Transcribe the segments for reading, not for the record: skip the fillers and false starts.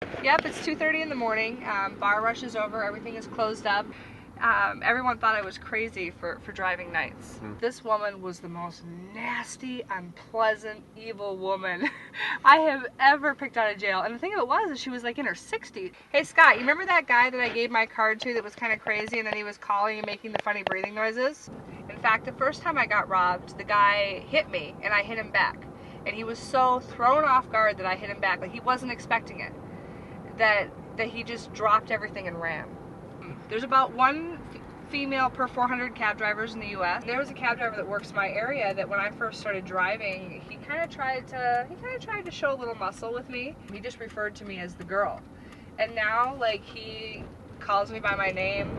Yep, it's 2:30 in the morning. Bar rush is over. Everything is closed up. Everyone thought I was crazy for driving nights. This woman was the most nasty, unpleasant, evil woman I have ever picked out of jail. And the thing of it was is she was like in her 60s. Hey Scott, you remember that guy that I gave my card to that was kind of crazy and then he was calling and making the funny breathing noises? In fact, the first time I got robbed, the guy hit me and I hit him back. And he was so thrown off guard that I hit him back. Like he wasn't expecting it. That he just dropped everything and ran. There's about one female per 400 cab drivers in the U.S. There was a cab driver that works in my area that when I first started driving, he kind of tried to show a little muscle with me. He just referred to me as the girl. And now, like, he calls me by my name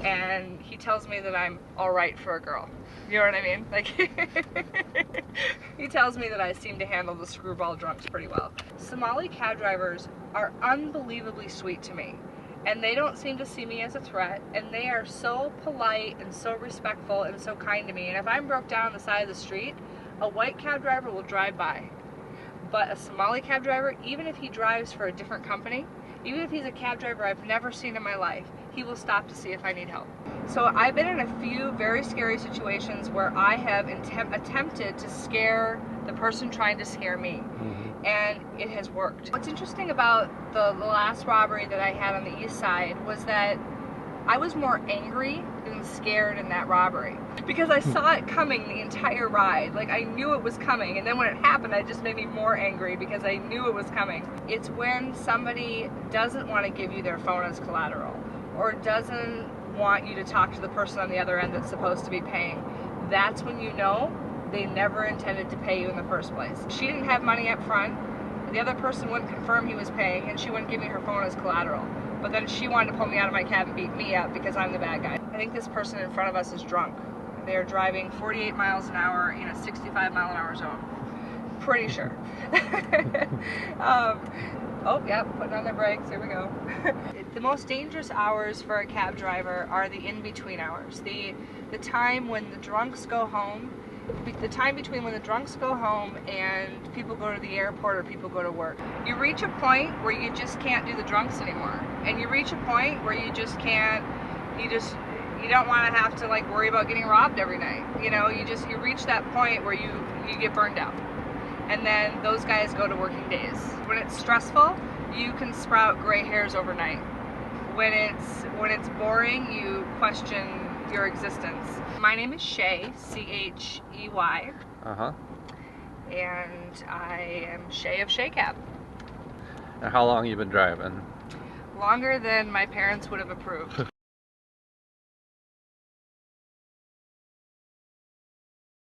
and he tells me that I'm all right for a girl. You know what I mean? Like, he tells me that I seem to handle the screwball drunks pretty well. Somali cab drivers are unbelievably sweet to me. And they don't seem to see me as a threat, and they are so polite and so respectful and so kind to me. And if I'm broke down on the side of the street, a white cab driver will drive by. But a Somali cab driver, even if he drives for a different company, even if he's a cab driver I've never seen in my life, he will stop to see if I need help. So I've been in a few very scary situations where I have attempted to scare the person trying to scare me. And it has worked. What's interesting about the last robbery that I had on the east side was that I was more angry than scared in that robbery. Because I saw it coming the entire ride. Like, I knew it was coming, and then when it happened, it just made me more angry because I knew it was coming. It's when somebody doesn't want to give you their phone as collateral, or doesn't want you to talk to the person on the other end that's supposed to be paying. That's when you know they never intended to pay you in the first place. She didn't have money up front. The other person wouldn't confirm he was paying, and she wouldn't give me her phone as collateral. But then she wanted to pull me out of my cab and beat me up because I'm the bad guy. I think this person in front of us is drunk. They are driving 48 miles an hour in a 65 mile an hour zone. Pretty sure. Oh, yeah, putting on their brakes, here we go. The most dangerous hours for a cab driver are the in-between hours. The time when the drunks go home, the time between when the drunks go home and people go to the airport or people go to work. You reach a point where you just can't do the drunks anymore. And you reach a point where you just can't, you don't want to have to like worry about getting robbed every night. You know, you reach that point where you get burned out. And then those guys go to working days. When it's stressful, you can sprout gray hairs overnight. When it's boring, you question your existence. My name is Chey, C-H-E-Y. And I am Chey of CheyCab. And how long have you been driving? Longer than my parents would have approved.